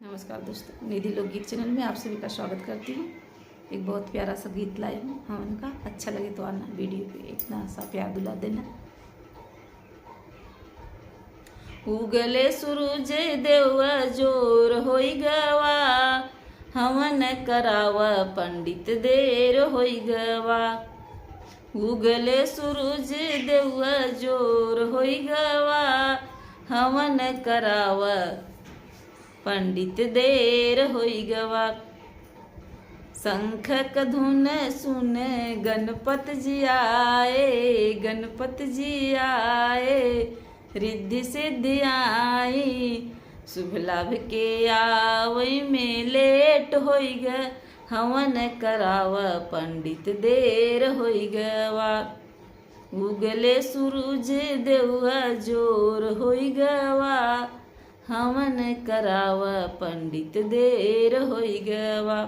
नमस्कार दोस्तों, निधि लोकगीत चैनल में आप सभी का स्वागत करती हूँ। एक बहुत प्यारा सा गीत लाई हूँ हवन का। अच्छा लगे तो आना, वीडियो पे इतना सा प्यार दुला देना। उगले सूरज देव जोर होई गवा, हवन करावा पंडित देर होई गवा। उगले सूरज देव जोर होई गवा, हवन करावा पंडित देर होई गवा। शंख क धुन सुन गणपत जी आए, गणपत जी आए, रिद्धि सिद्धि आई। शुभ लाभ के आवई में लेट होई ग, हवन करावा पंडित देर होई गवा। उगले सूरज देवा जोर होई गवा, हवन करावा पंडित देर होई गवा।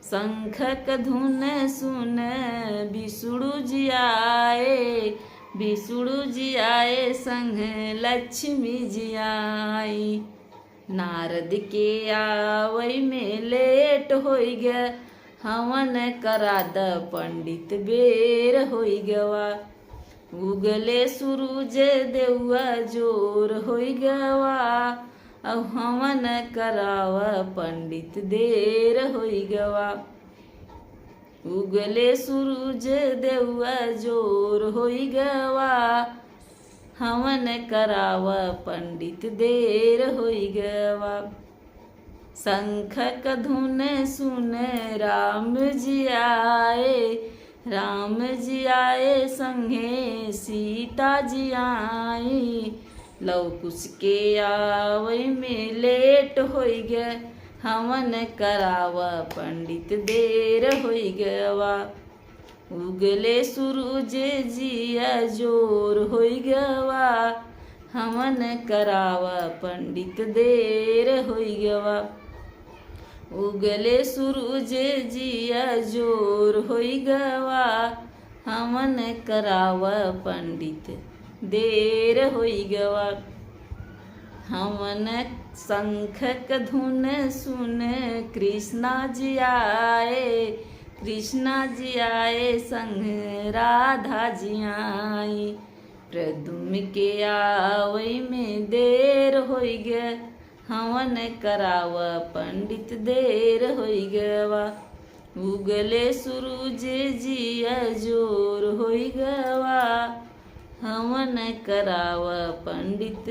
शंख क धुन सुन विष्णु जी आए, विष्णु जी आए संग लक्ष्मी जी आई। नारद के आवई में लेट होई ग, हवन करा द पंडित बेर होई गवा। उगले सूरज देवा जोर होई गवा, अब हवन करावा पंडित देर होई गवा। उगले सूरज देवा जोर होई गवा, हवन करावा पंडित देर होई गवा। शंख क धुन सुन राम जी आए, राम जी आए संगे सीता जी आई। लव कुश के आवई में लेट होई ग, हवन करावा पंडित देर होई गवा। उगले सूरज जिया जोर होई गवा, हवन करावा पंडित देर होई गवा। उगले सूरज जिया जोर होई गवा, हवन करावा पंडित देर होई गवा। हवन शंख क धुन सुन कृष्णा जी आए, कृष्णा जी आए संग राधा जी आई। प्रदुम के आवई में देर होई ग, हवन करावा पंडित देर होई गवा। उगले सूरज जिया जोर होई गवा, हवन करावा पंडित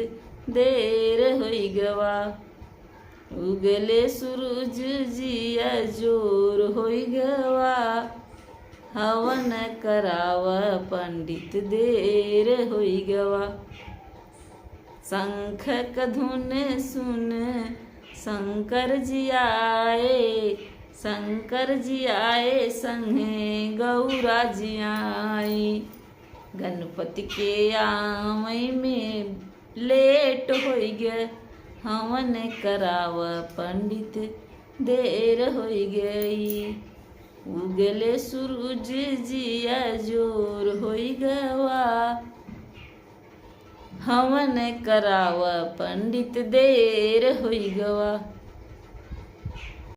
देर होई गवा। उगले सूरज जिया जोर होई गवा, हवन करावा पंडित देर होई गवा। शंख क धुन सुन शंकर जी आए, शंकर जी आए संगे गौरा जी आई। गणपति के आवई में लेट होई ग, हवन करावा पंडित देर होई गई। उगले सूरज जिया जोर होई गवा, हवन करावा पंडित देर होई गवा।